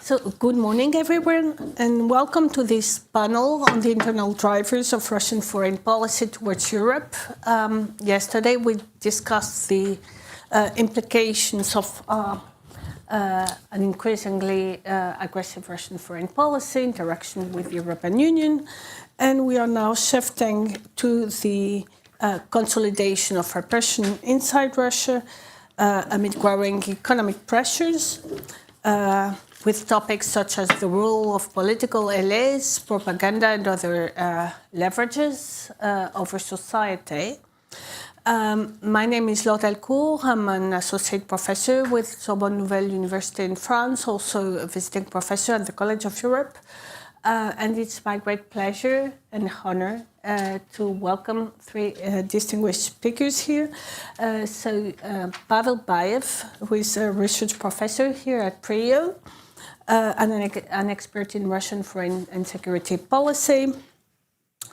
So, good morning, everyone, and welcome to this panel on the internal drivers of Russian foreign policy towards Europe. Yesterday, we discussed the implications of an increasingly aggressive Russian foreign policy, interaction with the European Union, and we are now shifting to the consolidation of repression inside Russia amid growing economic pressures. With topics such as the role of political elites, propaganda, and other leverages over society. My name is Laure Delcourt. I'm an associate professor with Sorbonne Nouvelle University in France, also a visiting professor at the College of Europe. And it's my great pleasure and honor to welcome three distinguished speakers here. Pavel Bayev, who is a research professor here at PRIO, and an expert in Russian foreign and security policy,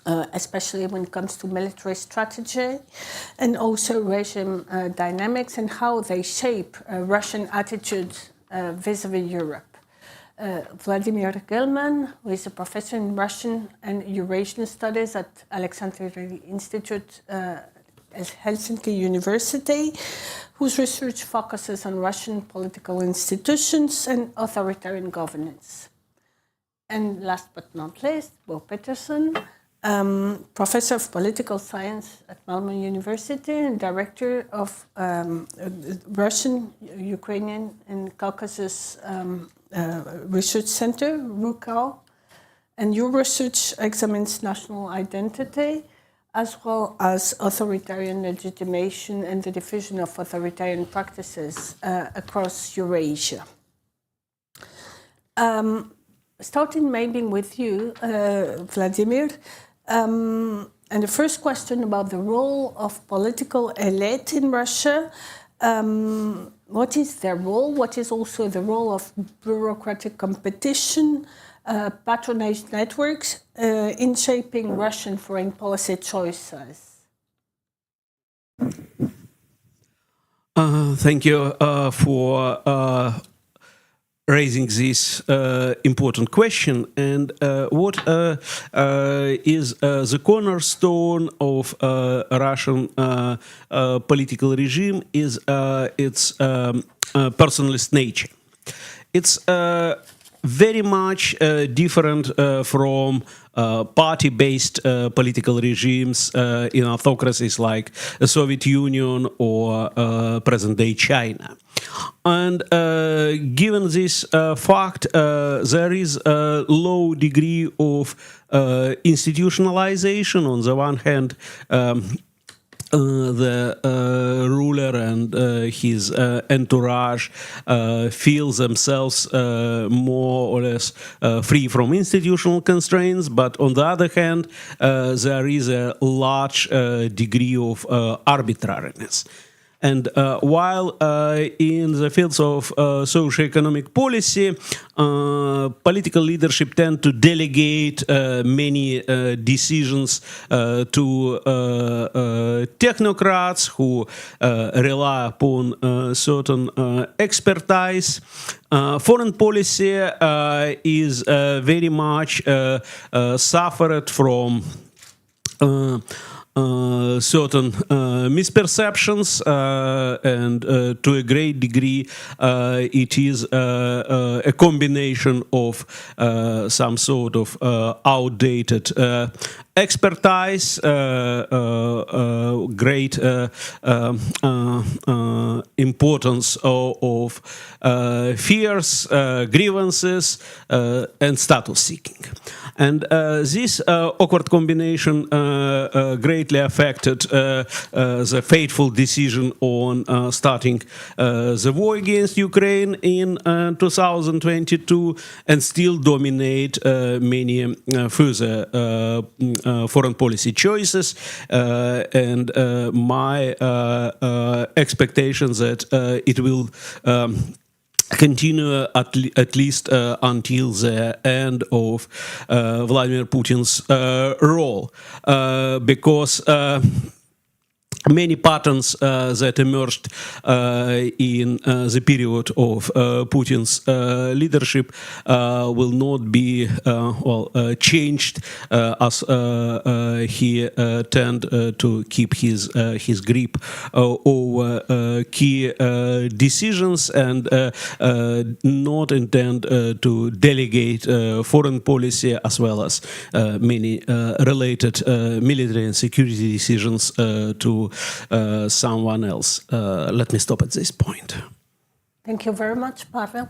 especially when it comes to military strategy, and also regime dynamics and how they shape Russian attitudes vis-a-vis Europe. Vladimir Gelman, who is a professor in Russian and Eurasian studies at Alexandria Institute at Helsinki University, whose research focuses on Russian political institutions and authoritarian governance. And last but not least, Bo Peterson, professor of political science at Malmö University and director of Russian, Ukrainian, and Caucasus Research Center, RUCAL. And your research examines national identity, as well as authoritarian legitimation and the diffusion of authoritarian practices across Eurasia. Starting maybe with you, Vladimir, and the first question about the role of political elite in Russia. What is their role? What is also the role of bureaucratic competition, patronage networks in shaping Russian foreign policy choices? Thank you for raising this important question. And what is the cornerstone of Russian political regime is its personalist nature. It's very much different from party-based political regimes in autocracies like the Soviet Union or present-day China. And given this fact, there is a low degree of institutionalization. On the one hand, the ruler and his entourage feel themselves more or less free from institutional constraints, but on the other hand, there is a large degree of arbitrariness. And while in the fields of socio-economic policy, political leadership tend to delegate many decisions to technocrats who rely upon certain expertise. Foreign policy is very much suffered from certain misperceptions, and to a great degree it is a combination of some sort of outdated expertise, great importance of fears, grievances, and status seeking. And this awkward combination greatly affected the fateful decision on starting the war against Ukraine in 2022, and still dominate many further foreign policy choices. And my expectation that it will continue at least until the end of Vladimir Putin's role, because many patterns that emerged in the period of Putin's leadership will not be changed as he tend to keep his grip over key decisions and not intend to delegate foreign policy as well as many related military and security decisions to someone else. Let me stop at this point. Thank you very much, Pavel.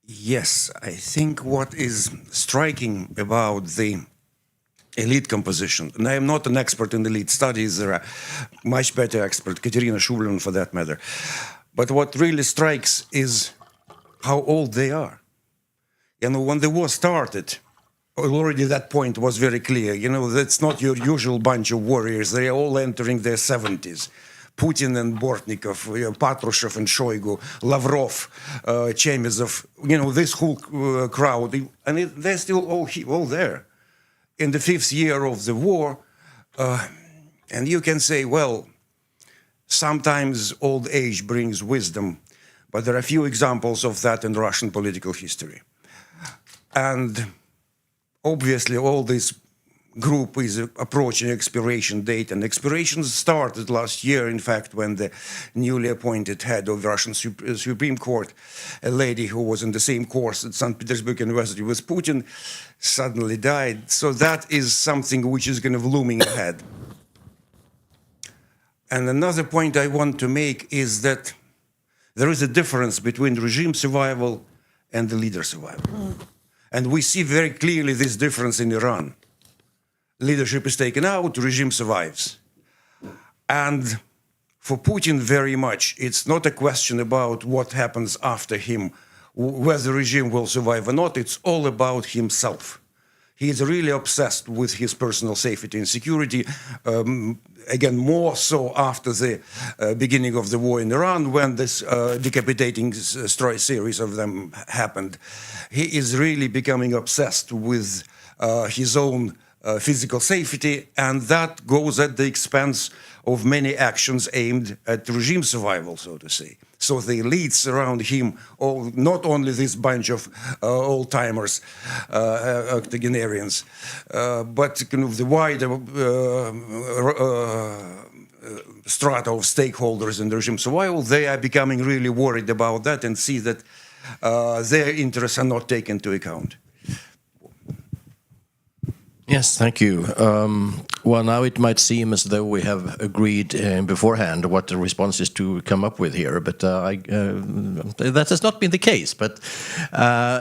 Yes, I think what is striking about the elite composition, and I am not an expert in elite studies, there are much better experts, Katerina Shulin for that matter, but what really strikes is how old they are. You know, when the war started, already that point was very clear. You know, that's not your usual bunch of warriors. They are all entering their 70s. Putin and Bortnikov, Patrushev and Shoigu, Lavrov, Chemezov, you know, this whole crowd, and they're still all there. In the 5th year of the war, and you can say, well, sometimes old age brings wisdom, but there are few examples of that in Russian political history. And obviously, all this group is approaching expiration date, and expirations started last year, in fact, when the newly appointed head of the Russian Supreme Court, a lady who was in the same course at St. Petersburg University with Putin, suddenly died. So that is something which is kind of looming ahead. And another point I want to make is that there is a difference between regime survival and the leader survival. And we see very clearly this difference in Iran. Leadership is taken out, regime survives. And for Putin, very much, it's not a question about what happens after him, whether the regime will survive or not. It's all about himself. He is really obsessed with his personal safety and security, again, more so after the beginning of the war in Iran, when this decapitating series of them happened. He is really becoming obsessed with his own physical safety, and that goes at the expense of many actions aimed at regime survival, so to say. So the elites around him, not only this bunch of old-timers, octogenarians, but kind of the wider strata of stakeholders in regime survival, they are becoming really worried about that and see that their interests are not taken into account. Yes, thank you. Well, now it might seem as though we have agreed beforehand what the response is to come up with here, but that has not been the case. But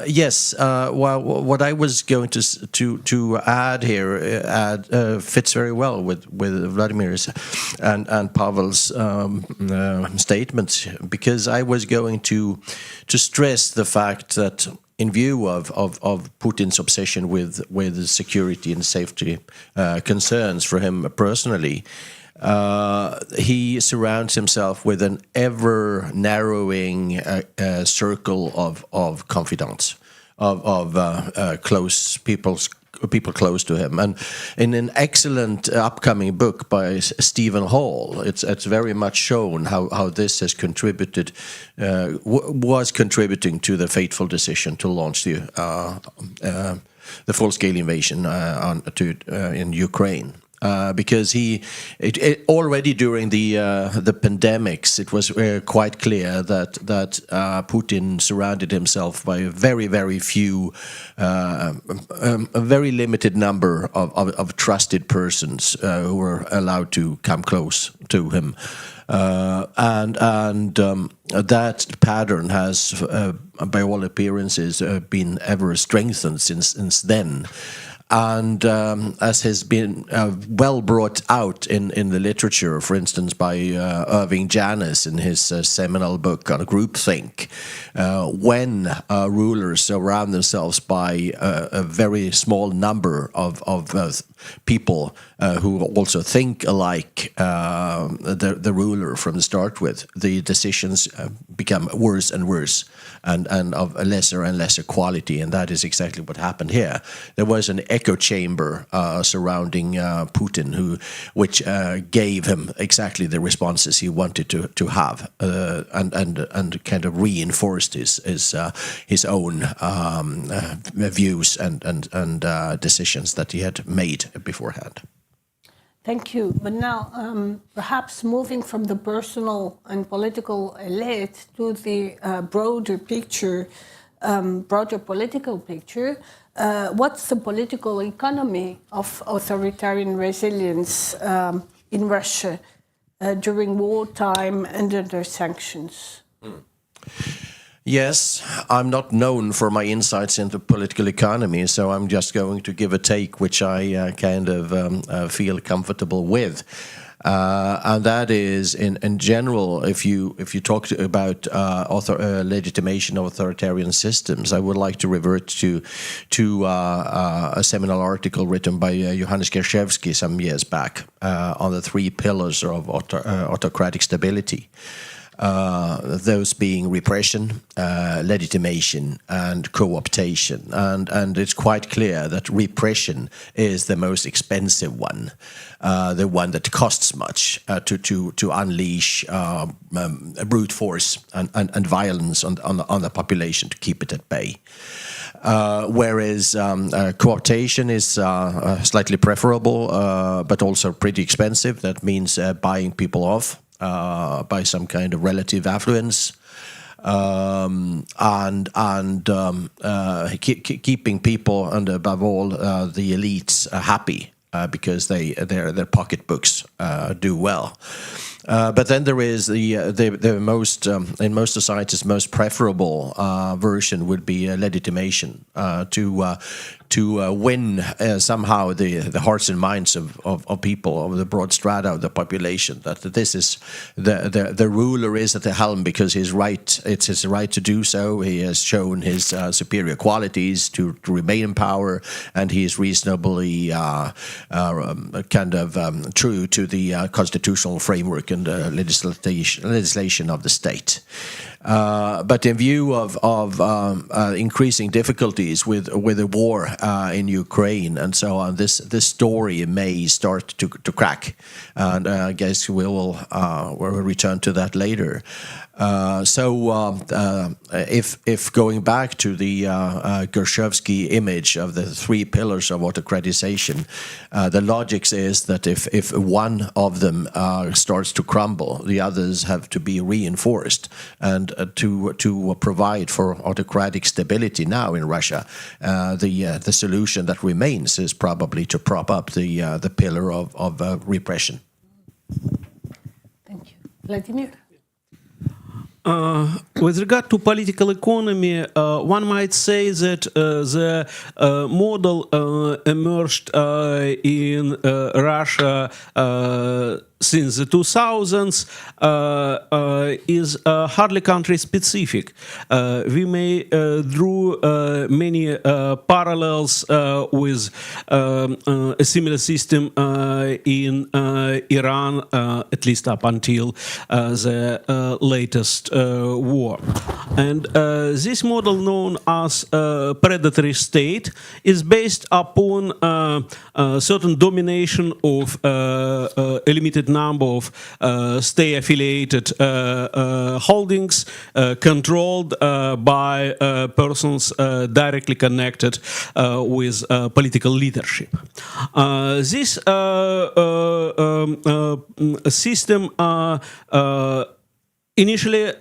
yes, well, what I was going to add here fits very well with Vladimir's and Pavel's statements, because I was going to stress the fact that, in view of Putin's obsession with security and safety concerns for him personally, he surrounds himself with an ever-narrowing circle of confidants, of close people close to him. And in an excellent upcoming book by Stephen Hall, it's very much shown how this has contributed, was contributing to the fateful decision to launch the full-scale invasion in Ukraine. Because already during the pandemics, it was quite clear that Putin surrounded himself by a very few, a very limited number of trusted persons who were allowed to come close to him, and that pattern has, by all appearances, been ever strengthened since then. And as has been well brought out in the literature, for instance, by Irving Janis in his seminal book on groupthink, when rulers surround themselves by a very small number of people who also think alike the ruler from the start with, the decisions become worse and worse and of a lesser and lesser quality, and that is exactly what happened here. There was an echo chamber surrounding Putin, which gave him exactly the responses he wanted to have, and kind of reinforced his own views and decisions that he had made beforehand. Thank you. But now, perhaps moving from the personal and political elite to the broader picture, broader political picture, what's the political economy of authoritarian resilience in Russia during wartime and under sanctions? Yes, I'm not known for my insights into political economy, so I'm just going to give a take which I kind of feel comfortable with. And that is, in general, if you talk about legitimation of authoritarian systems, I would like to revert to a seminal article written by Johannes Gershevsky some years back on the 3 pillars of autocratic stability. Those being repression, legitimation, and co-optation. And it's quite clear that repression is the most expensive one, the one that costs much to unleash brute force and violence on the population to keep it at bay. Whereas co-optation is slightly preferable, but also pretty expensive. That means buying people off by some kind of relative affluence, keeping people, and above all the elites, happy because their pocketbooks do well. But then there is the most in most societies most preferable version would be legitimation, to win somehow the hearts and minds of people, of the broad strata of the population, that this is the ruler is at the helm because he's right. It's his right to do so. He has shown his superior qualities to remain in power, and he is reasonably kind of true to the constitutional framework and legislation of the state. But in view of increasing difficulties with the war in Ukraine and so on, this story may start to crack, and I guess we'll return to that later. If going back to the Gershevsky image of the 3 pillars of autocratization, the logic is that if one of them starts to crumble, the others have to be reinforced, and to provide for autocratic stability now in Russia, the solution that remains is probably to prop up the pillar of repression. Thank you. Vladimir? With regard to political economy, one might say that the model emerged in Russia since the 2000s is hardly country-specific. We may draw many parallels with a similar system in Iran, at least up until the latest war. And this model, known as predatory state, is based upon certain domination of a limited number of state-affiliated holdings controlled by persons directly connected with political leadership. This system initially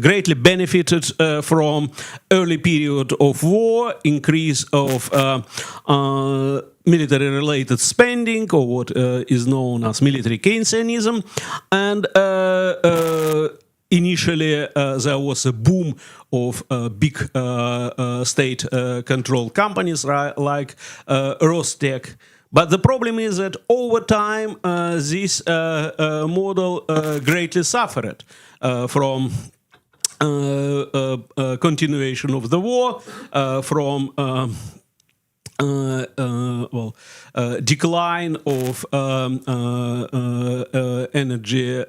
greatly benefited from early period of war, increase of military-related spending, or what is known as military Keynesianism, and initially there was a boom of big state-controlled companies like Rostec. But the problem is that over time this model greatly suffered from continuation of the war, from decline of energy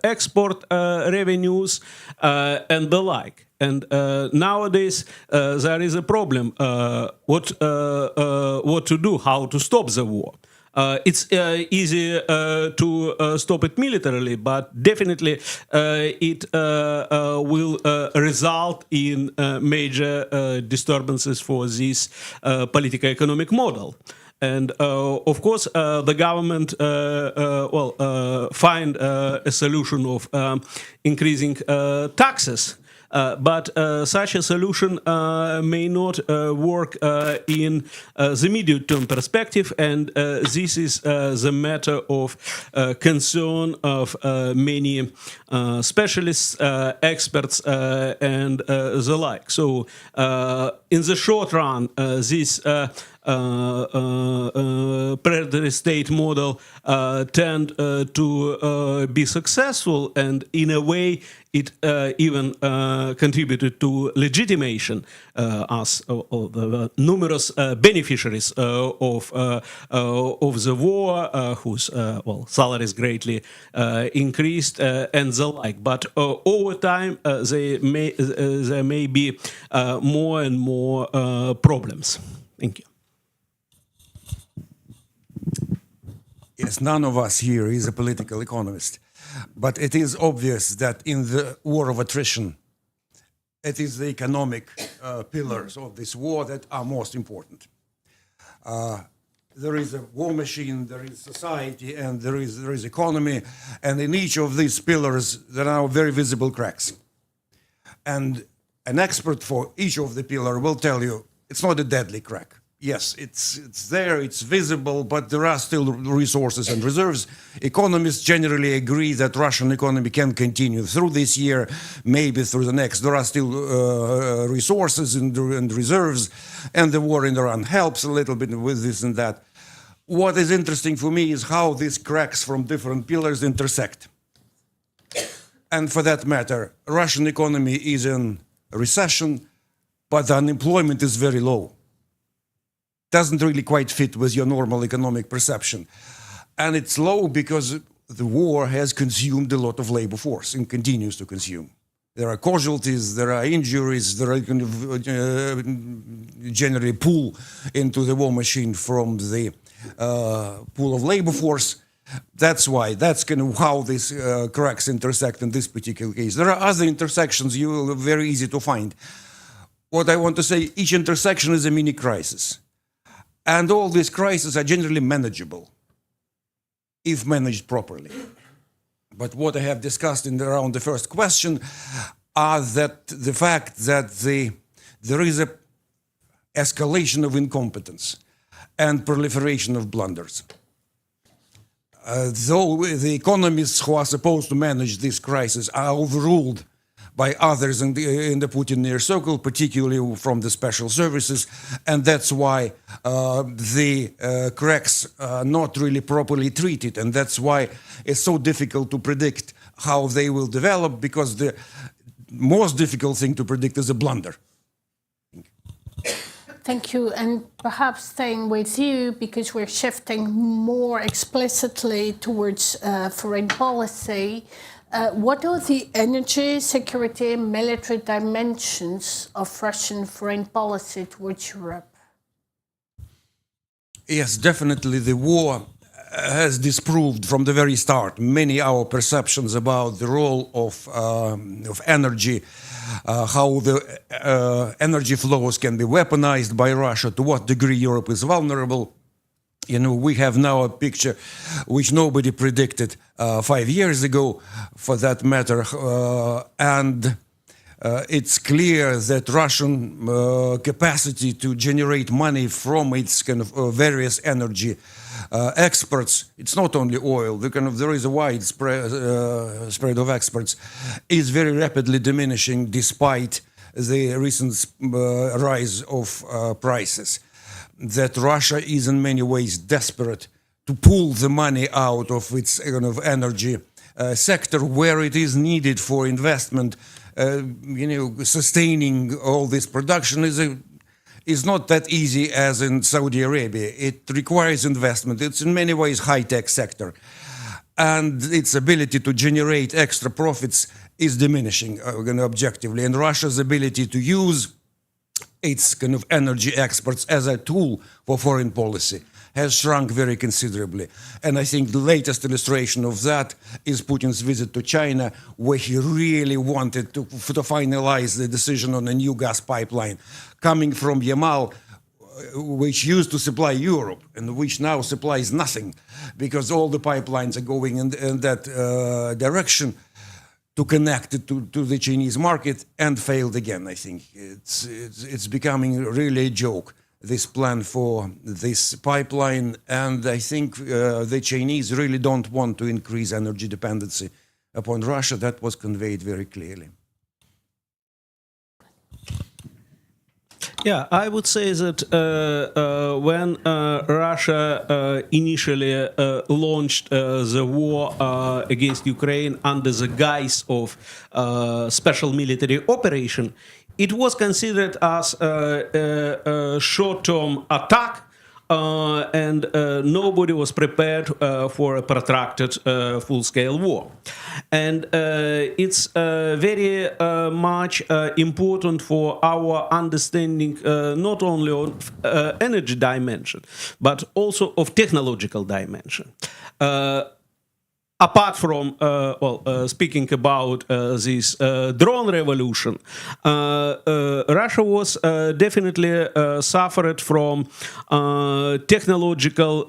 export revenues and the like. And nowadays there is a problem. What to do? How to stop the war? It's easy to stop it militarily, but definitely it will result in major disturbances for this political-economic model. And of course, the government find a solution of increasing taxes. But such a solution may not work in the medium-term perspective, and this is the matter of concern of many specialists, experts, and the like. So, in the short run, this predatory state model tend to be successful, and in a way it even contributed to legitimation as the numerous beneficiaries of the war, whose salaries greatly increased and the like. But over time, there may be more and more problems. Thank you. Yes, none of us here is a political economist, but it is obvious that in the war of attrition, it is the economic pillars of this war that are most important. There is a war machine, there is society, and there is economy, and in each of these pillars there are very visible cracks. And an expert for each of the pillars will tell you it's not a deadly crack. Yes, it's there, it's visible, but there are still resources and reserves. Economists generally agree that Russian economy can continue through this year, maybe through the next. There are still resources and reserves, and the war in Iran helps a little bit with this and that. What is interesting for me is how these cracks from different pillars intersect. And for that matter, Russian economy is in a recession, but the unemployment is very low. Doesn't really quite fit with your normal economic perception. And it's low because the war has consumed a lot of labor force and continues to consume. There are casualties, there are injuries, there are kind of generally pull into the war machine from the pool of labor force. That's why, that's kind of how these cracks intersect in this particular case. There are other intersections very easy to find. What I want to say, each intersection is a mini crisis. And all these crises are generally manageable, if managed properly. But what I have discussed around the first question are that the fact that there is a escalation of incompetence and proliferation of blunders. Though the economists who are supposed to manage this crisis are overruled by others in the Putin near circle, particularly from the special services, and that's why the cracks are not really properly treated, and that's why it's so difficult to predict how they will develop, because the most difficult thing to predict is a blunder. Thank you, and perhaps staying with you, because we're shifting more explicitly towards foreign policy. What are the energy, security, and military dimensions of Russian foreign policy towards Europe? Yes, definitely the war has disproved from the very start many our perceptions about the role of energy, how the energy flows can be weaponized by Russia, to what degree Europe is vulnerable. You know, we have now a picture which nobody predicted 5 years ago, for that matter, and it's clear that Russian capacity to generate money from its kind of various energy experts, it's not only oil, there is a wide spread of experts, is very rapidly diminishing despite the recent rise of prices. That Russia is in many ways desperate to pull the money out of its kind of energy sector where it is needed for investment. Sustaining all this production is not that easy as in Saudi Arabia. It requires investment. It's in many ways high-tech sector. And its ability to generate extra profits is diminishing objectively, and Russia's ability to use its kind of energy exports as a tool for foreign policy has shrunk very considerably. And I think the latest illustration of that is Putin's visit to China, where he really wanted to finalize the decision on a new gas pipeline coming from Yamal, which used to supply Europe and which now supplies nothing, because all the pipelines are going in that direction to connect it to the Chinese market, and failed again. I think it's becoming really a joke, this plan for this pipeline, and I think the Chinese really don't want to increase energy dependency upon Russia. That was conveyed very clearly. Yeah, I would say that when Russia initially launched the war against Ukraine under the guise of special military operation, it was considered as a short-term attack, and nobody was prepared for a protracted full-scale war. And it's very much important for our understanding not only of energy dimension, but also of technological dimension. Apart from, speaking about this drone revolution, Russia was definitely suffered from technological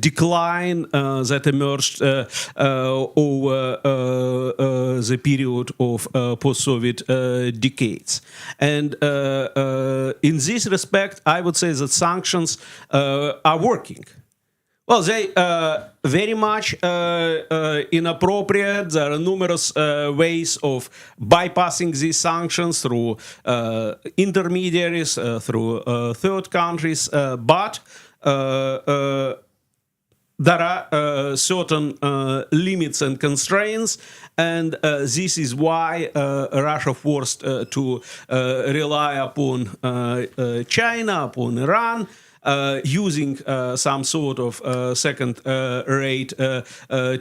decline that emerged over the period of post-Soviet decades. And in this respect, I would say that sanctions are working. Well, they very much inappropriate. There are numerous ways of bypassing these sanctions through intermediaries, through third countries, but there are certain limits and constraints, and this is why Russia forced to rely upon China, upon Iran, using some sort of second-rate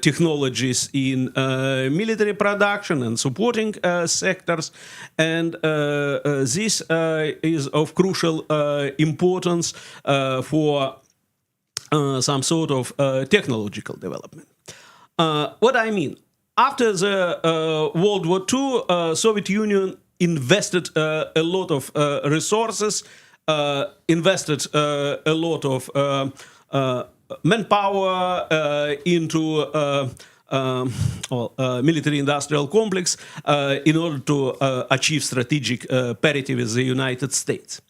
technologies in military production and supporting sectors. And this is of crucial importance for some sort of technological development. What I mean, after the World War II, Soviet Union invested a lot of resources, invested a lot of manpower into military-industrial complex in order to achieve strategic parity with the United States.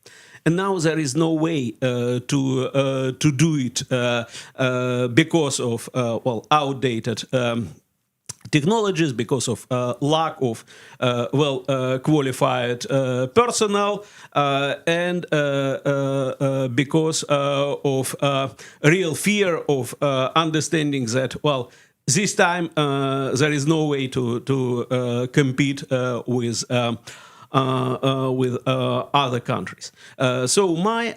And now there is no way to do it because of outdated technologies, because of lack of well-qualified personnel, and because of real fear of understanding that, well, this time there is no way to compete with other countries. So my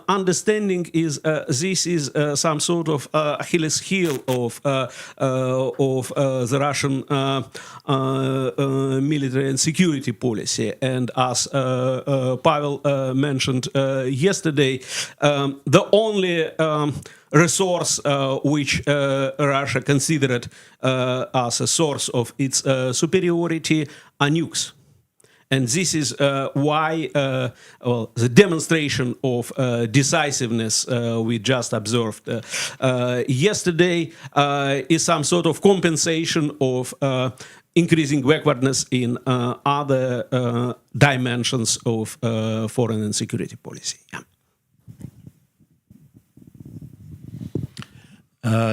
understanding is this is some sort of Achilles heel of the Russian military and security policy. And as Pavel mentioned yesterday, the only resource which Russia considered as a source of its superiority are nukes. And this is why the demonstration of decisiveness we just observed yesterday is some sort of compensation of increasing backwardness in other dimensions of foreign and security policy. Yeah.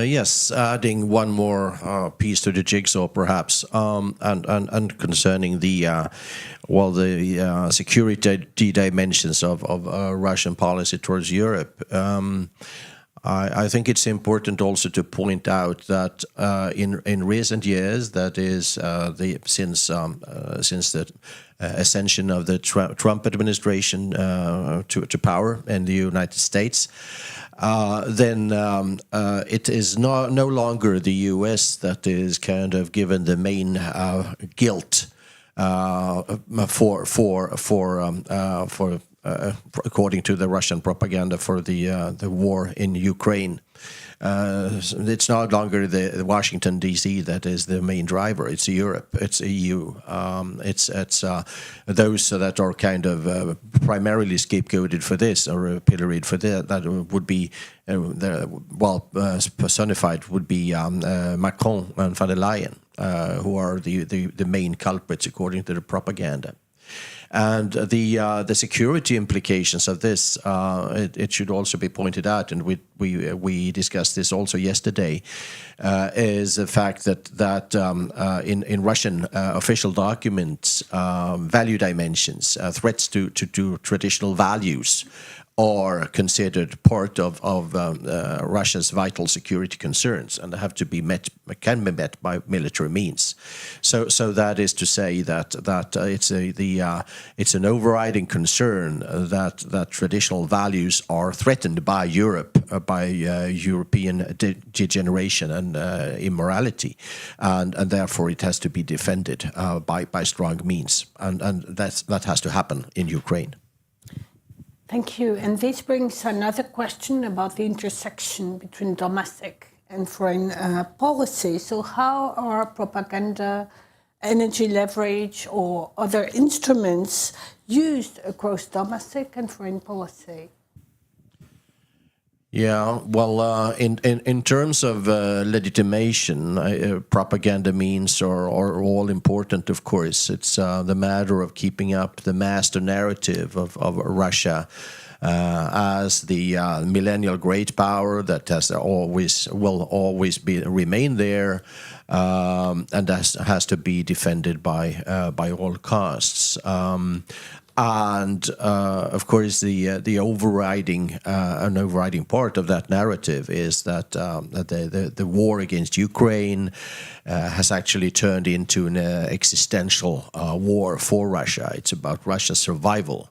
Yes, adding one more piece to the jigsaw, perhaps, and concerning the security dimensions of Russian policy towards Europe. I think it's important also to point out that in recent years, that is since the ascension of the Trump administration to power in the United States, then it is no longer the U.S. that is kind of given the main guilt according to the Russian propaganda for the war in Ukraine. It's no longer the Washington D.C. that is the main driver. It's Europe. It's EU. It's those that are kind of primarily scapegoated for this or pilloried for that. That would be personified would be Macron and von der Leyen, who are the main culprits according to the propaganda. And the security implications of this, it should also be pointed out, and we discussed this also yesterday, is the fact that in Russian official documents, value dimensions, threats to traditional values, are considered part of Russia's vital security concerns, and have to be can be met by military means. So that is to say that it's an overriding concern that traditional values are threatened by Europe, by European degeneration and immorality, and therefore it has to be defended by strong means, and that has to happen in Ukraine. Thank you. And this brings another question about the intersection between domestic and foreign policy. So how are propaganda, energy leverage, or other instruments used across domestic and foreign policy? Yeah, well, in terms of legitimation, propaganda means are all important, of course. It's the matter of keeping up the master narrative of Russia as the millennial great power that will always remain there, and has to be defended by all costs. And of course, the overriding part of that narrative is that the war against Ukraine has actually turned into an existential war for Russia. It's about Russia's survival.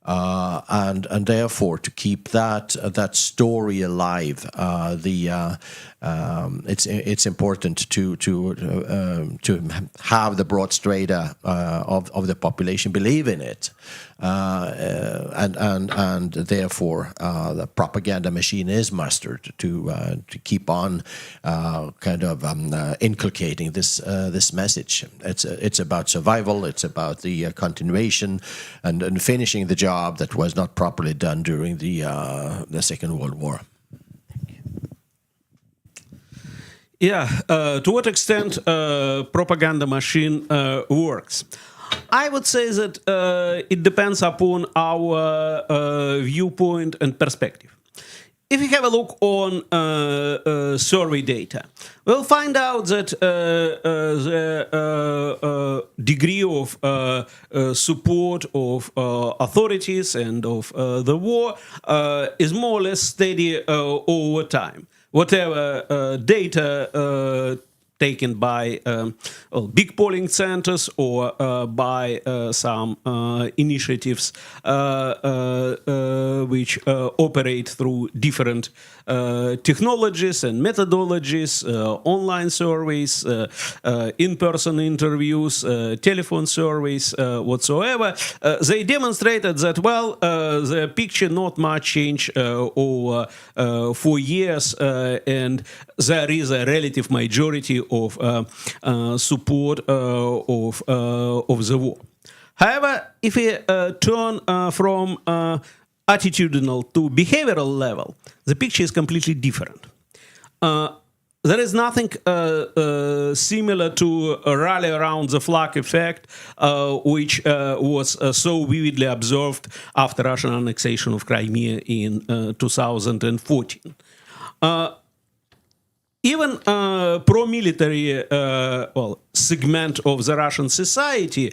And therefore, to keep that story alive, it's important to have the broad strata of the population believe in it, and therefore the propaganda machine is mustered to keep on inculcating this message. It's about survival. It's about the continuation and finishing the job that was not properly done during the Second World War. Yeah, to what extent propaganda machine works? I would say that it depends upon our viewpoint and perspective. If we have a look on survey data, we'll find out that the degree of support of authorities and of the war is more or less steady over time. Whatever data taken by big polling centers or by some initiatives which operate through different technologies and methodologies, online surveys, in-person interviews, telephone surveys, whatsoever, they demonstrated that, well, the picture not much changed over 4 years, and there is a relative majority of support of the war. However, if we turn from attitudinal to behavioral level, the picture is completely different. There is nothing similar to a rally around the flag effect, which was so vividly observed after Russian annexation of Crimea in 2014. Even pro-military segment of the Russian society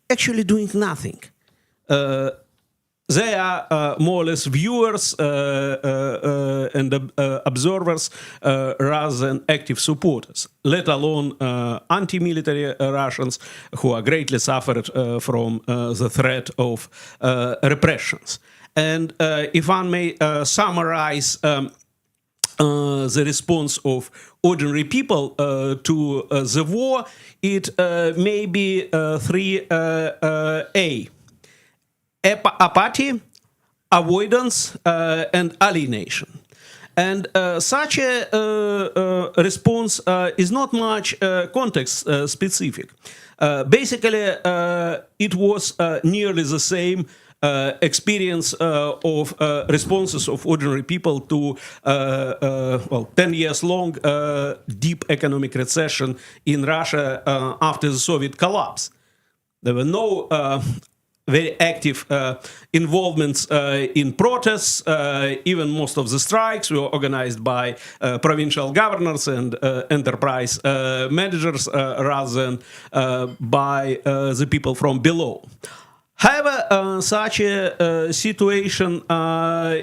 actually doing nothing. they are more or less viewers and observers rather than active supporters, let alone anti-military Russians who are greatly suffered from the threat of repressions. And if one may summarize the response of ordinary people to the war, it may be 3A. Apathy, avoidance, and alienation. And such a response is not much context specific. Basically, it was nearly the same experience of responses of ordinary people to 10 years long deep economic recession in Russia after the Soviet collapse. There were no very active involvements in protests. Even most of the strikes were organized by provincial governors and enterprise managers rather than by the people from below. However, such a situation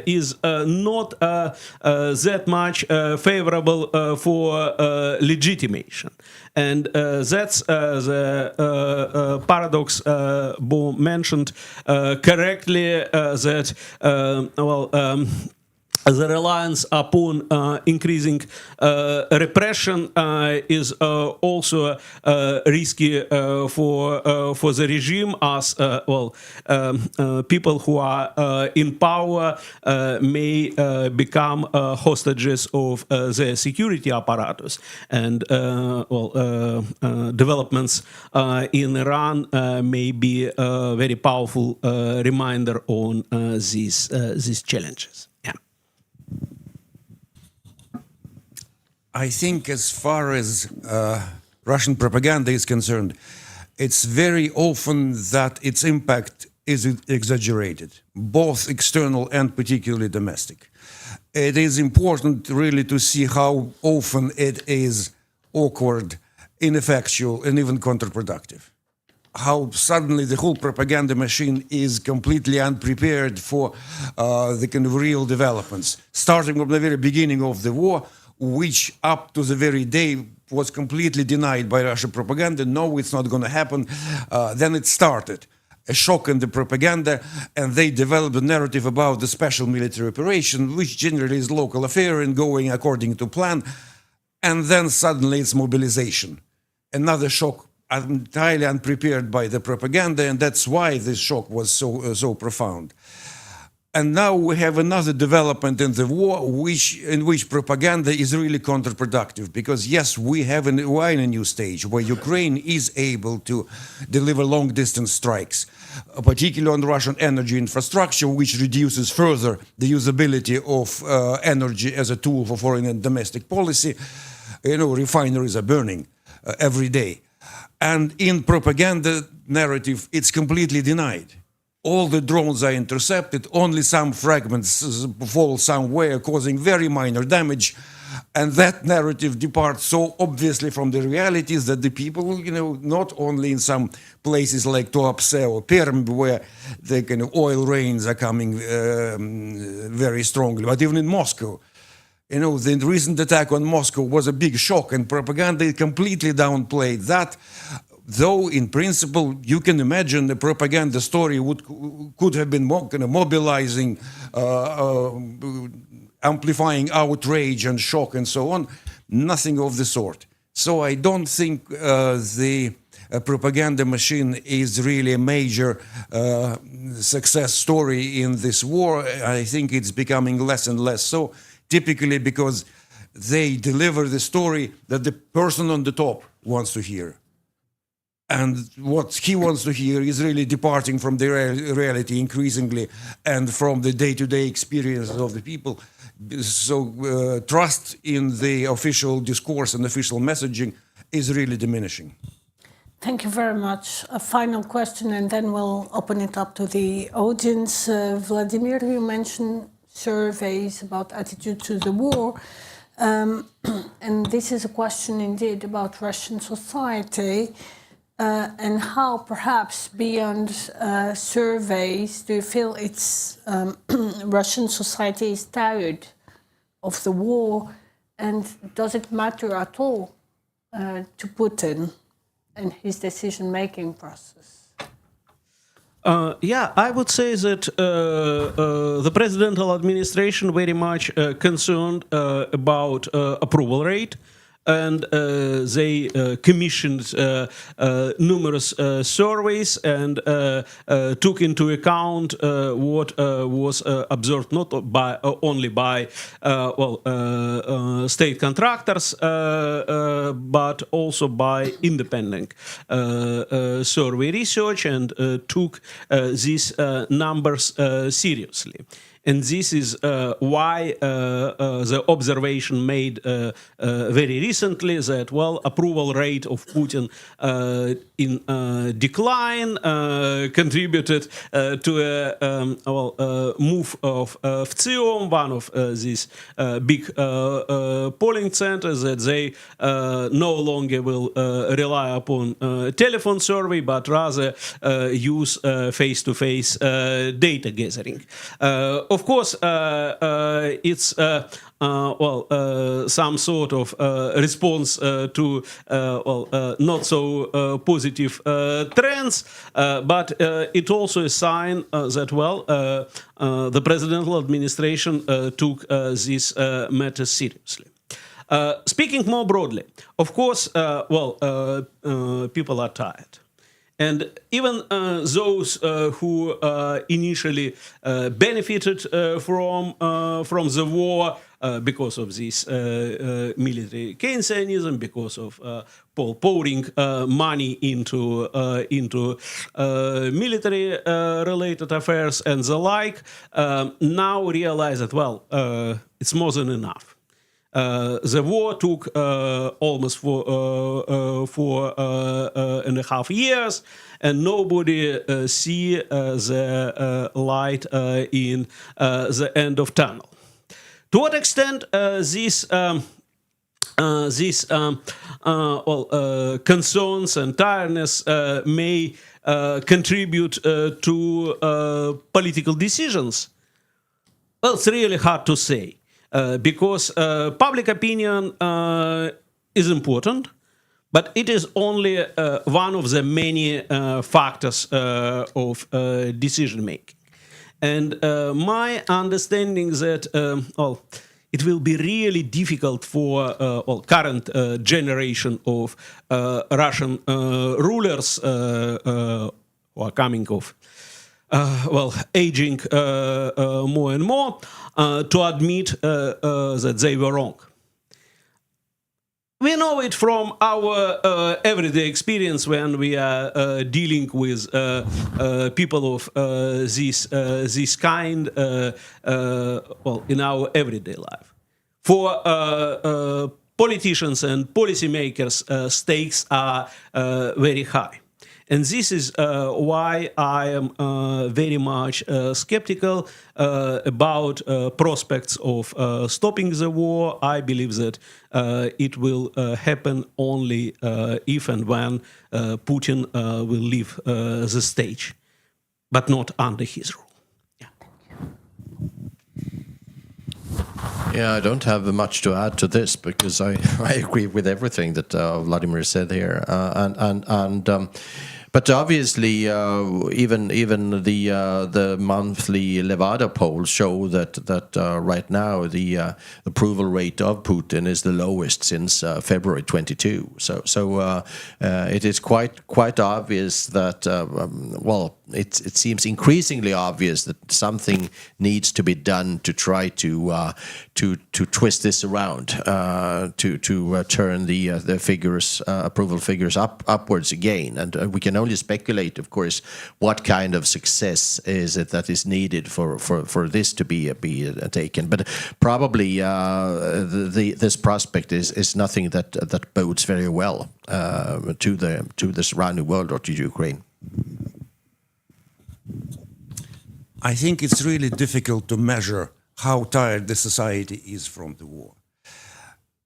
is not that much favorable for legitimation. And that's the paradox Bo mentioned correctly, that, the reliance upon increasing repression is also risky for the regime, as people who are in power may become hostages of their security apparatus, and developments in Iran may be a very powerful reminder on these challenges. I think as far as Russian propaganda is concerned, it's very often that its impact is exaggerated, both external and particularly domestic. It is important really to see how often it is awkward, ineffectual, and even counterproductive. How suddenly the whole propaganda machine is completely unprepared for the kind of real developments, starting from the very beginning of the war, which up to the very day was completely denied by Russian propaganda. No, it's not going to happen. Then it started. A shock in the propaganda, and they developed a narrative about the special military operation, which generally is local affair and going according to plan. And then suddenly it's mobilization. Another shock, entirely unprepared by the propaganda, and that's why this shock was so profound. And now we have another development in the war, in which propaganda is really counterproductive. Because yes, we're in a new stage where Ukraine is able to deliver long-distance strikes, particularly on Russian energy infrastructure, which reduces further the usability of energy as a tool for foreign and domestic policy. You know, refineries are burning every day. And in propaganda narrative, it's completely denied. All the drones are intercepted, only some fragments fall somewhere, causing very minor damage. And that narrative departs so obviously from the realities that the people, you know, not only in some places like Tuapse or Perm, where the kind of oil rains are coming very strongly, but even in Moscow. You know, the recent attack on Moscow was a big shock, and propaganda completely downplayed that. Though, in principle, you can imagine the propaganda story could have been more kind of mobilizing, amplifying outrage and shock and so on. Nothing of the sort. So I don't think the propaganda machine is really a major success story in this war. I think it's becoming less and less so, typically because they deliver the story that the person on the top wants to hear. And what he wants to hear is really departing from the reality increasingly and from the day-to-day experiences of the people. So trust in the official discourse and official messaging is really diminishing. Thank you very much. A final question, and then we'll open it up to the audience. Vladimir, you mentioned surveys about attitude to the war. And this is a question indeed about Russian society. and how, perhaps beyond surveys, do you feel it's Russian society is tired of the war, and does it matter at all to Putin and his decision-making process? Yeah, I would say that the presidential administration very much concerned about approval rate, and they commissioned numerous surveys and took into account what was observed not by only by state contractors but also by independent survey research, and took these numbers seriously. And this is why the observation made very recently that, well, approval rate of Putin in decline contributed to a move of CEOM, one of these big polling centers, that they no longer will rely upon telephone survey, but rather use face-to-face data gathering. Of course, it's some sort of response to not so positive trends, but it also a sign that, well, the presidential administration took this matter seriously. Speaking more broadly, of course, people are tired. And even those who initially benefited from the war because of this military Keynesianism, because of pouring money into military-related affairs and the like, now realize that, well, it's more than enough. The war took almost 4.5 years, and nobody see the light in the end of tunnel. To what extent these concerns and tiredness may contribute to political decisions? Well, it's really hard to say. Because public opinion is important, but it is only one of the many factors of decision making. And my understanding that it will be really difficult for current generation of Russian rulers who are coming of aging more and more, to admit that they were wrong. We know it from our everyday experience when we are dealing with people of this kind in our everyday life. For politicians and policymakers, stakes are very high. And this is why I am very much skeptical about prospects of stopping the war. I believe that it will happen only if and when Putin will leave the stage, but not under his rule. Yeah, I don't have much to add to this because I agree with everything that Vladimir said here, but obviously, even the monthly Levada polls show that right now the approval rate of Putin is the lowest since February 22. So it is quite obvious that it seems increasingly obvious that something needs to be done to try to twist this around, to turn the figures, approval figures upwards again, and we can only speculate, of course, what kind of success is it that is needed for this to be taken. But probably this prospect is nothing that bodes very well to the surrounding world or to Ukraine. I think it's really difficult to measure how tired the society is from the war.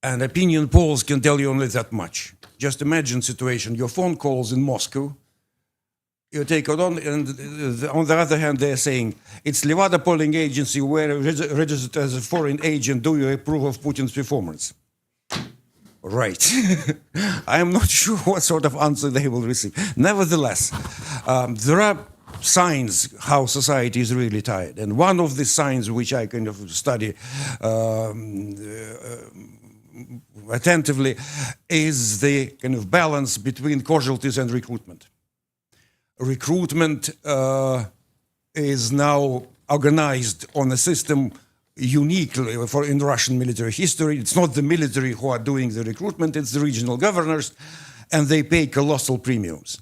And opinion polls can tell you only that much. Just imagine situation, your phone calls in Moscow, you take it on, and on the other hand, they're saying, it's Levada polling agency where registered as a foreign agent, do you approve of Putin's performance? Right. I am not sure what sort of answer they will receive. Nevertheless, there are signs how society is really tired. And one of the signs which I kind of study attentively is the kind of balance between casualties and recruitment. Recruitment is now organized on a system uniquely in Russian military history. It's not the military who are doing the recruitment, it's the regional governors, and they pay colossal premiums.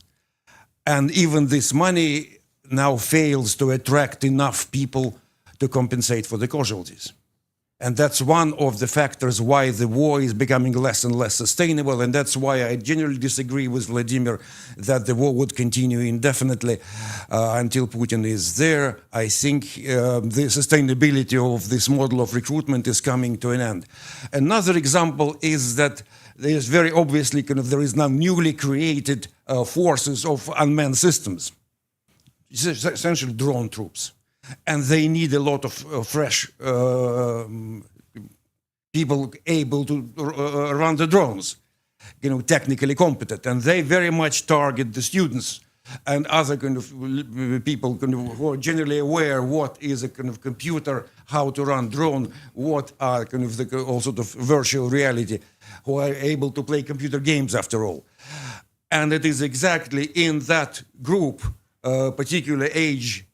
And even this money now fails to attract enough people to compensate for the casualties. And that's one of the factors why the war is becoming less and less sustainable. And that's why I generally disagree with Vladimir that the war would continue indefinitely until Putin is there. I think the sustainability of this model of recruitment is coming to an end. Another example is that there is very obviously there is now newly created forces of unmanned systems, essentially drone troops. And they need a lot of fresh people able to run the drones, technically competent. And they very much target the students and other people who are generally aware what is a computer, how to run drone, what are also the virtual reality, who are able to play computer games after all. And it is exactly in that group, particular age,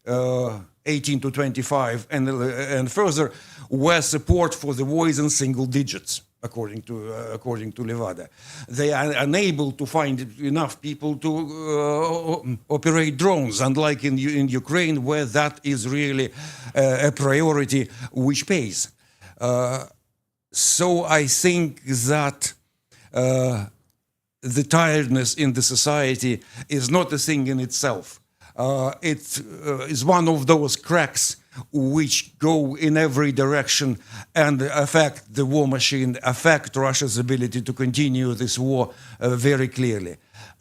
18 to 25 and further, where support for the war is in single digits, according to Levada. They are unable to find enough people to operate drones, unlike in Ukraine, where that is really a priority which pays. So I think that the tiredness in the society is not a thing in itself. It is one of those cracks which go in every direction and affect the war machine, affect Russia's ability to continue this war very clearly.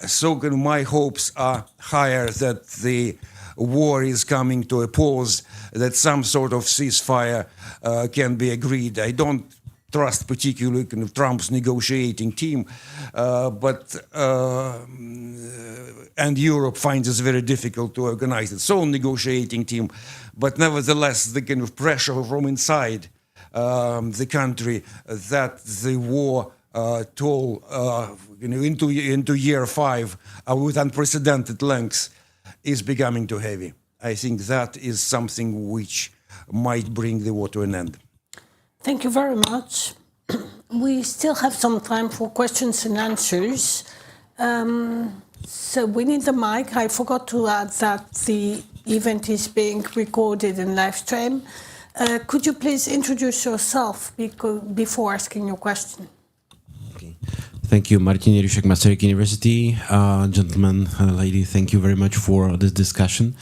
So my hopes are higher that the war is coming to a pause, that some sort of ceasefire can be agreed. I don't trust particularly Trump's negotiating team, and Europe finds it very difficult to organize its own negotiating team. But nevertheless, the pressure from inside the country that the war toll into year 5 with unprecedented lengths is becoming too heavy. I think that is something which might bring the war to an end. Thank you very much. We still have some time for questions and answers. So we need the mic. I forgot to add that the event is being recorded and live streamed. Could you please introduce yourself before asking your question? Okay. Thank you, Martin Yerushek, Maastricht University. Gentlemen, lady, thank you very much for this discussion.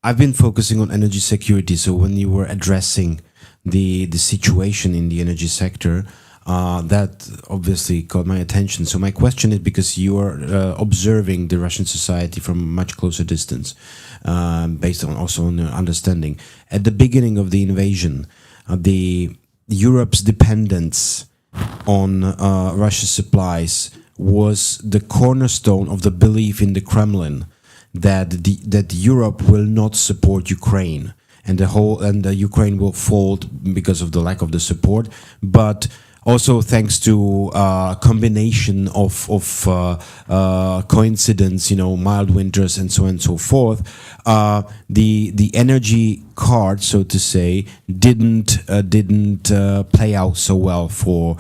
I've been focusing on energy security, so when you were addressing the situation in the energy sector, that obviously caught my attention. So my question is, because you are observing the Russian society from a much closer distance, based on also on your understanding. At the beginning of the invasion, Europe's dependence on Russia's supplies was the cornerstone of the belief in the Kremlin that Europe will not support Ukraine, and the Ukraine will fall because of the lack of the support, but also thanks to a combination of coincidence, mild winters and so on and so forth, the energy card, so to say, didn't play out so well for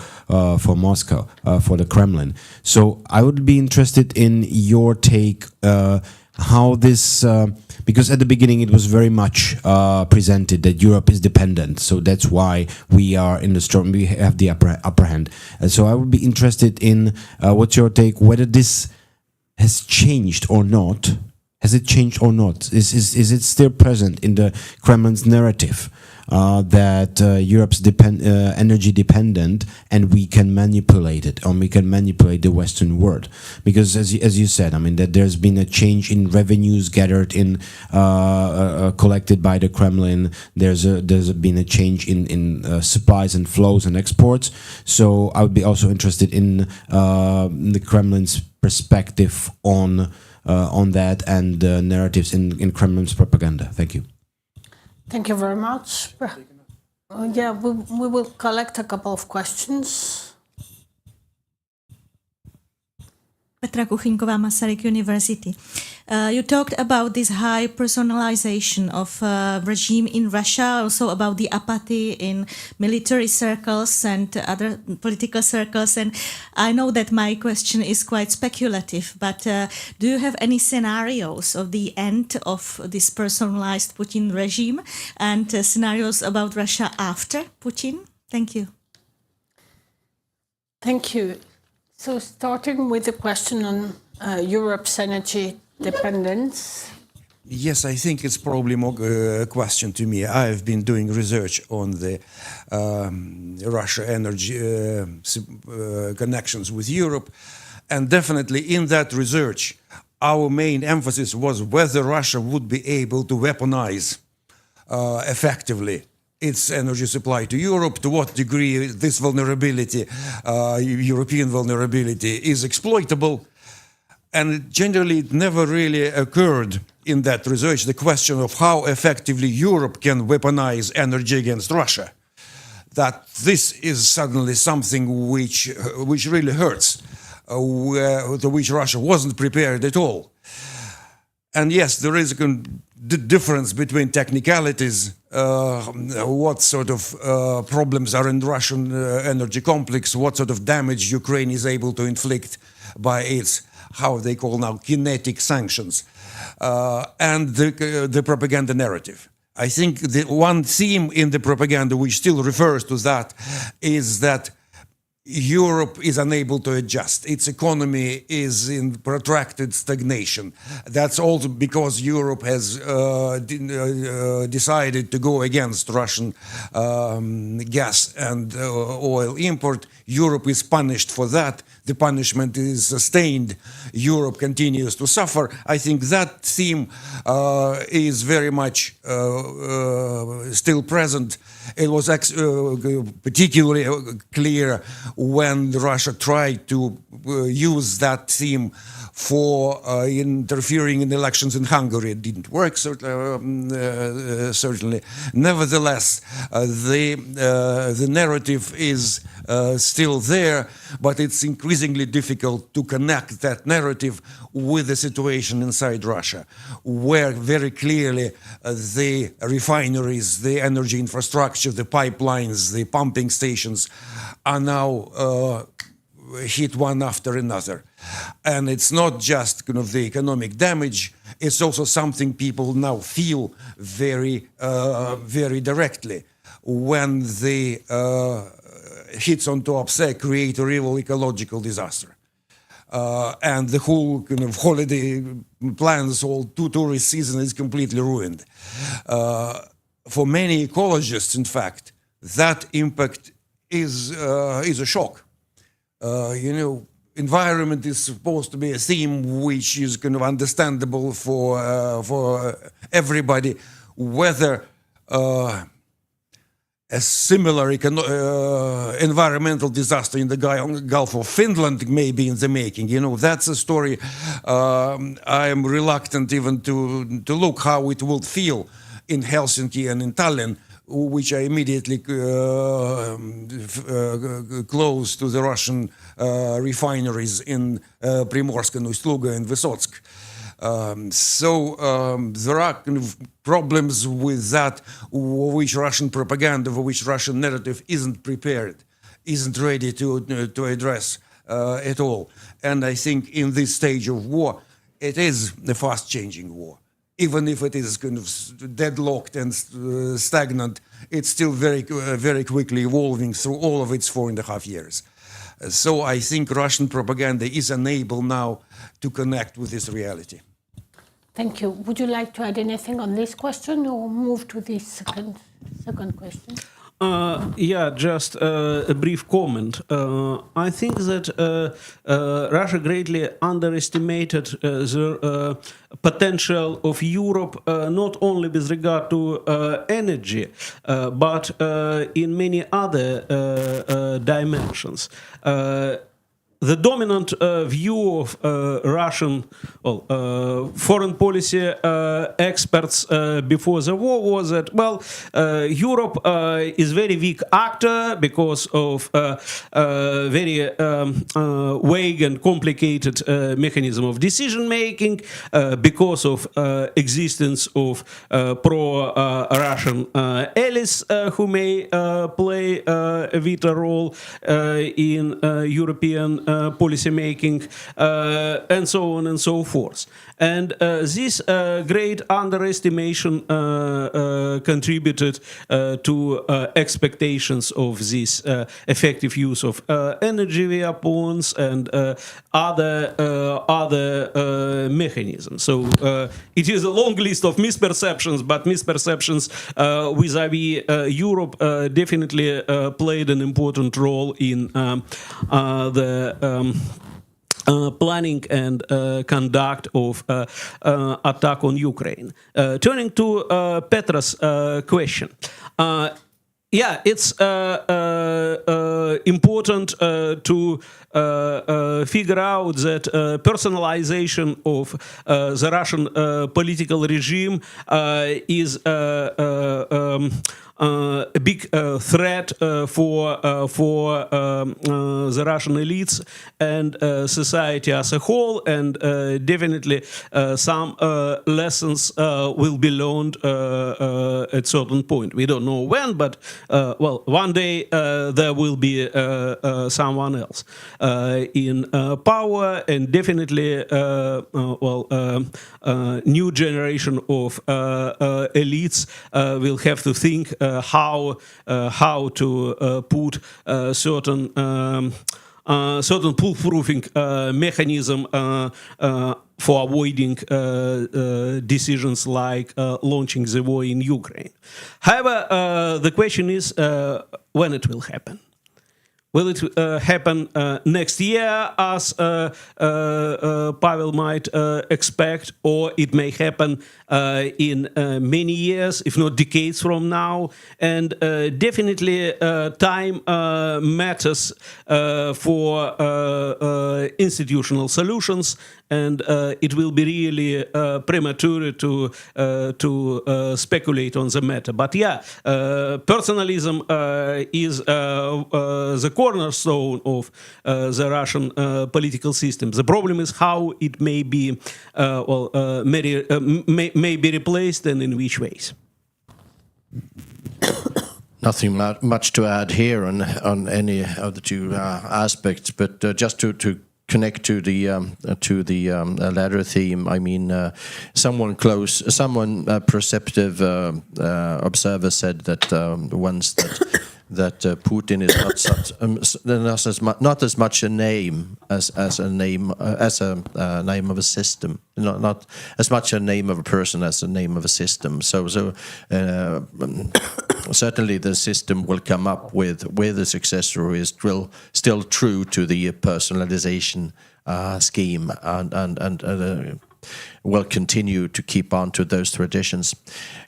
Moscow, for the Kremlin. So I would be interested in your take. How this, because at the beginning it was very much presented that Europe is dependent, so that's why we are in the storm, we have the upper hand. And so I would be interested in what's your take, whether this has changed or not Has it changed or not? Is it still present in the Kremlin's narrative that Europe's energy dependent and we can manipulate it, or we can manipulate the Western world? Because as you said, I mean, that there's been a change in revenues gathered in collected by the Kremlin. There's been a change in supplies and flows and exports. So I would be also interested in the Kremlin's perspective on that and narratives in Kremlin's propaganda. Thank you. Thank you very much. Yeah, we will collect a couple of questions. Petra Kuchyňková, Masaryk University. You talked about this high personalization of regime in Russia, also about the apathy in military circles and other political circles. And I know that my question is quite speculative, but do you have any scenarios of the end of this personalized Putin regime and scenarios about Russia after Putin? Thank you. Thank you. So starting with the question on Europe's energy dependence. Yes, I think it's probably more a question to me. I've been doing research on the Russia energy connections with Europe, and definitely in that research, our main emphasis was whether Russia would be able to weaponize effectively its energy supply to Europe, to what degree this vulnerability, European vulnerability, is exploitable. And generally, it never really occurred in that research the question of how effectively Europe can weaponize energy against Russia. That this is suddenly something which really hurts, to which Russia wasn't prepared at all. And yes, there is a difference between technicalities, what sort of problems are in Russian energy complex, what sort of damage Ukraine is able to inflict by its, how they call now, kinetic sanctions, and the propaganda narrative. I think the one theme in the propaganda which still refers to that is that Europe is unable to adjust. Its economy is in protracted stagnation. That's also because Europe has decided to go against Russian gas and oil import. Europe is punished for that. The punishment is sustained. Europe continues to suffer. I think that theme is very much still present. It was particularly clear when Russia tried to use that theme for interfering in elections in Hungary. It didn't work, certainly. Nevertheless, the narrative is still there, but it's increasingly difficult to connect that narrative with the situation inside Russia, where very clearly the refineries, the energy infrastructure, the pipelines, the pumping stations are now hit one after another. And it's not just kind of the economic damage, it's also something people now feel very, very directly when the hits on top create a real ecological disaster. And the whole kind of holiday plans, all tourist season is completely ruined. For many ecologists, in fact, that impact is a shock. Environment is supposed to be a theme which is kind of understandable for everybody, whether a similar environmental disaster in the Gulf of Finland may be in the making. That's a story I am reluctant even to look how it would feel in Helsinki and in Tallinn, which are immediately close to the Russian refineries in Primorsk and Ust-Luga and Vysotsk. So there are kind of problems with that, which Russian propaganda, for which Russian narrative isn't prepared, isn't ready to address at all. And I think in this stage of war, it is a fast-changing war. Even if it is kind of deadlocked and stagnant, it's still very, very quickly evolving through all of its 4.5 years. So I think Russian propaganda is unable now to connect with this reality. Thank you. Would you like to add anything on this question or move to the second question? Yeah, just a brief comment. I think that Russia greatly underestimated the potential of Europe, not only with regard to energy, but in many other dimensions. The dominant view of Russian foreign policy experts before the war was that, well, Europe is very weak actor because of very vague and complicated mechanism of decision making, because of existence of pro-Russian allies who may play a vital role in European policy making, and so on and so forth. And this great underestimation contributed to expectations of this effective use of energy weapons and other mechanisms. So it is a long list of misperceptions, but misperceptions vis-à-vis Europe definitely played an important role in the planning and conduct of attack on Ukraine. Turning to Petra's question. Yeah, it's important to figure out that personalization of the Russian political regime is a big threat for the Russian elites and society as a whole, and definitely some lessons will be learned at certain point. We don't know when, but well, one day there will be someone else in power, and definitely new generation of elites will have to think how to put certain foolproofing mechanism for avoiding decisions like launching the war in Ukraine. However, the question is when it will happen. Will it happen next year, as Pavel might expect, or it may happen in many years, if not decades from now? And definitely time matters for institutional solutions, and it will be really premature to speculate on the matter. But yeah, personalism is the cornerstone of the Russian political system. The problem is how it may be may be replaced, and in which ways. Nothing much to add here on any of the two aspects, but just to connect to the latter theme. I mean, someone perceptive observer said that once that Putin is not as much a name as a name of a system, not as much a name of a person as a name of a system. So certainly the system will come up with a successor who is still true to the personalization scheme and will continue to keep on to those traditions.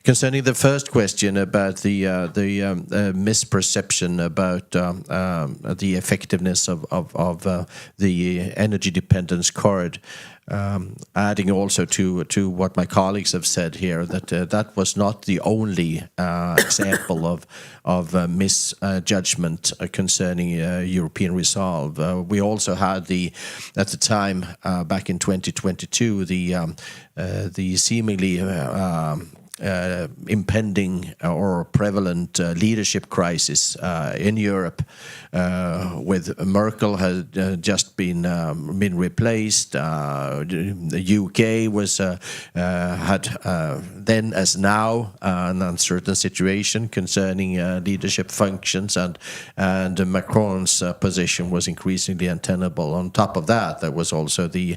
Concerning the first question about the misperception about the effectiveness of the energy dependence cord, adding also to what my colleagues have said here, that that was not the only example of misjudgment concerning European resolve. We also had at the time back in 2022 the seemingly impending or prevalent leadership crisis in Europe, with Merkel had just been replaced. The UK was had then as now an uncertain situation concerning leadership functions, and Macron's position was increasingly untenable. On top of that, there was also the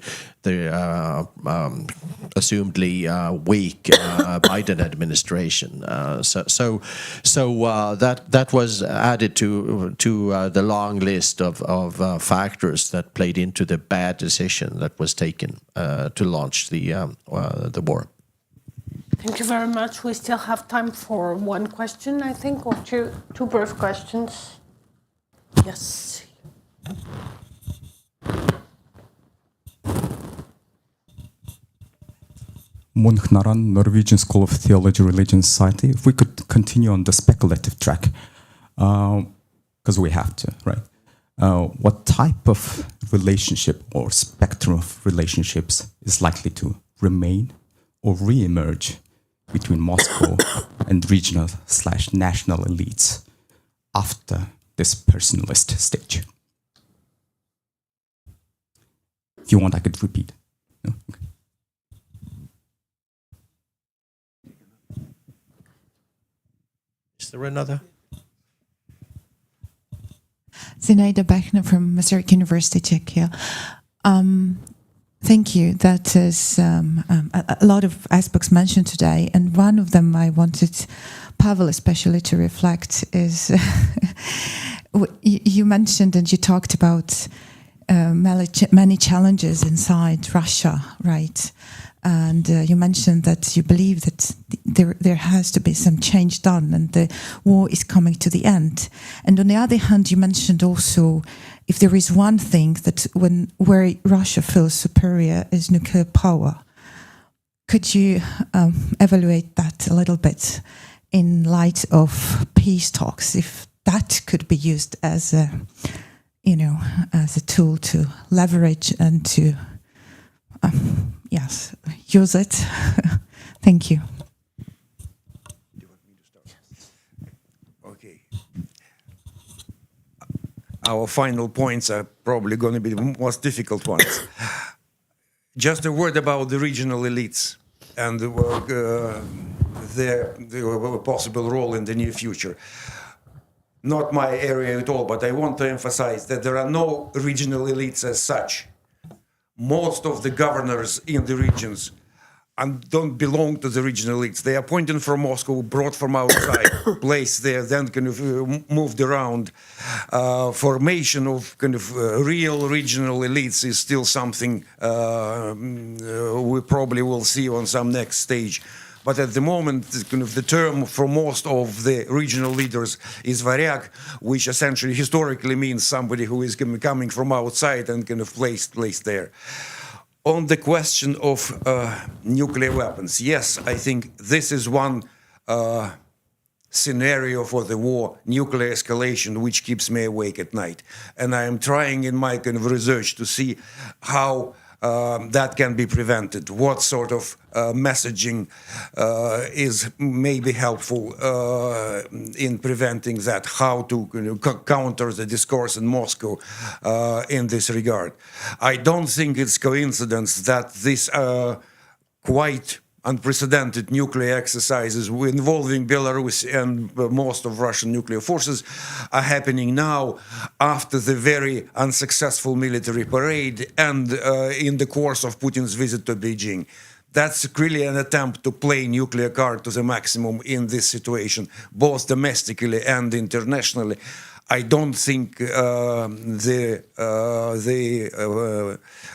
assumedly weak Biden administration. So that was added to the long list of factors that played into the bad decision that was taken to launch the war. Thank you very much. We still have time for one question, I think, or two brief questions. Yes. Munch Naran, Norwegian School of Theology, Religion, Society. If we could continue on the speculative track, because we have to, right? What type of relationship or spectrum of relationships is likely to remain or re-emerge between Moscow and regional/national elites after this personalist stage? If you want, I could repeat. No? Okay. Is there another? Zinaida Bechner from Masaryk University, Czechia. Thank you. That is a lot of aspects mentioned today, and one of them I wanted Pavel especially to reflect is you mentioned and you talked about many challenges inside Russia, right? And you mentioned that you believe that there has to be some change done and the war is coming to the end. And on the other hand, you mentioned also if there is one thing that where Russia feels superior is nuclear power. Could you evaluate that a little bit in light of peace talks, if that could be used as a, as a tool to leverage and to yes, use it. Thank you. Do you want me to start? Okay. Our final points are probably going to be the most difficult ones. Just a word about the regional elites and their possible role in the near future. Not my area at all, but I want to emphasize that there are no regional elites as such. Most of the governors in the regions don't belong to the regional elites. They are appointed from Moscow, brought from outside, placed there, then kind of moved around. Formation of kind of real regional elites is still something we probably will see on some next stage. But at the moment, kind of the term for most of the regional leaders is varyak, which essentially historically means somebody who is coming from outside and kind of placed there. On the question of nuclear weapons, yes, I think this is one scenario for the war, nuclear escalation, which keeps me awake at night. And I am trying in my kind of research to see how that can be prevented. What sort of messaging is maybe helpful in preventing that? How to counter the discourse in Moscow in this regard? I don't think it's coincidence that this quite unprecedented nuclear exercises involving Belarus and most of Russian nuclear forces are happening now after the very unsuccessful military parade and in the course of Putin's visit to Beijing. That's really an attempt to play nuclear card to the maximum in this situation, both domestically and internationally. I don't think the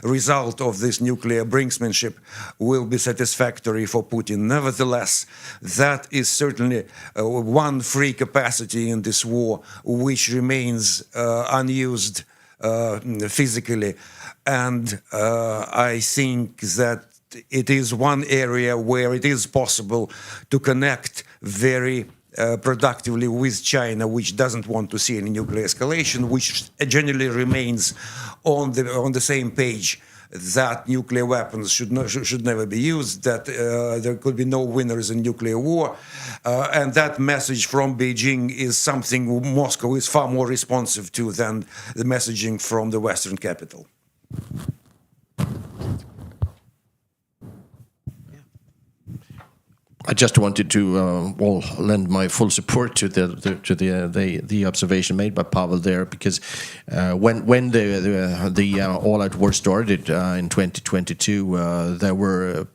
result of this nuclear brinksmanship will be satisfactory for Putin. Nevertheless, that is certainly one free capacity in this war which remains unused physically. And I think that it is one area where it is possible to connect very productively with China, which doesn't want to see any nuclear escalation, which generally remains on the same page that nuclear weapons should never be used, that there could be no winners in nuclear war. And that message from Beijing is something Moscow is far more responsive to than the messaging from the Western capital. I just wanted to lend my full support to the observation made by Pavel there, because when the all-out war started in 2022, there were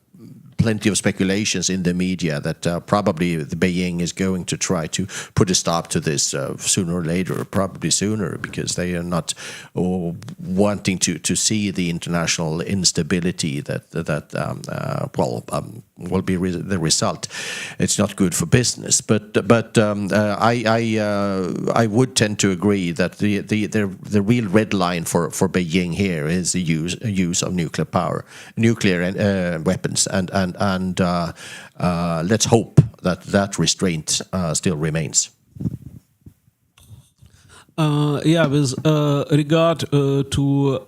plenty of speculations in the media that probably the Beijing is going to try to put a stop to this sooner or later, probably sooner, because they are not wanting to see the international instability that will be the result. It's not good for business, but I would tend to agree that the real red line for Beijing here is the use of nuclear weapons, and let's hope that restraint still remains. With regard to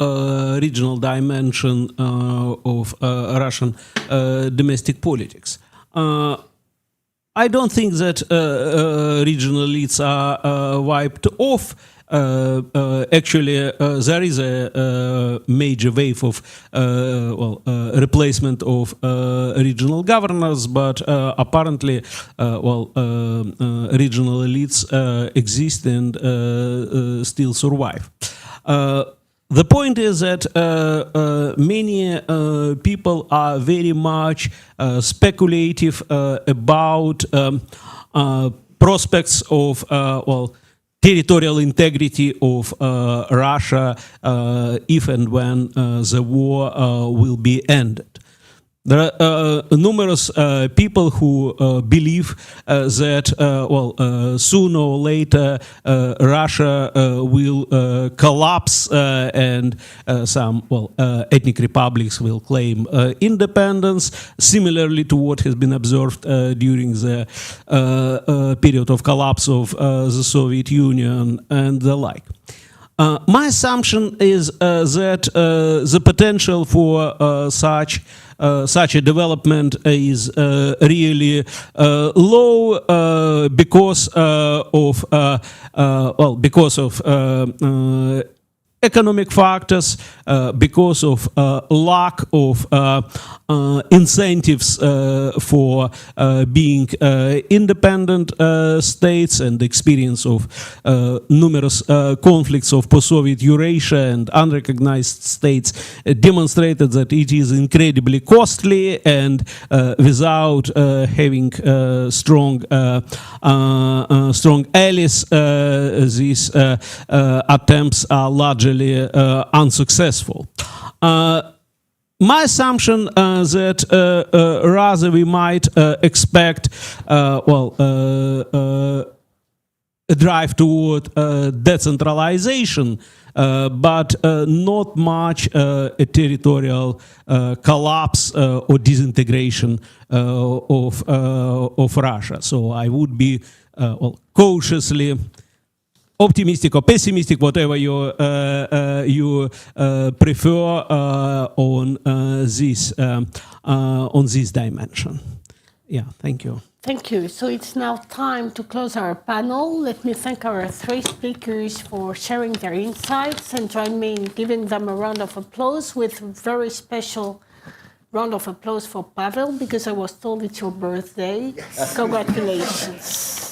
regional dimension of Russian domestic politics, I don't think that regional elites are wiped off. Actually, there is a major wave of replacement of regional governors, but apparently, regional elites exist and still survive. The point is that many people are very much speculative about prospects of territorial integrity of Russia if and when the war will be ended. There are numerous people who believe that sooner or later Russia will collapse and some ethnic republics will claim independence, similarly to what has been observed during the period of collapse of the Soviet Union and the like. My assumption is that the potential for such a development is really low because of economic factors, because of lack of incentives for being independent states, and the experience of numerous conflicts of post-Soviet Eurasia and unrecognized states demonstrated that it is incredibly costly, and without having strong allies, these attempts are largely unsuccessful. My assumption that rather we might expect a drive toward decentralization, but not much a territorial collapse or disintegration of Russia. So I would be cautiously optimistic or pessimistic, whatever you prefer, on this dimension. Yeah, thank you. Thank you. So it's now time to close our panel. Let me thank our three speakers for sharing their insights, and join me in giving them a round of applause, with a very special round of applause for Pavel, because I was told it's your birthday. Congratulations.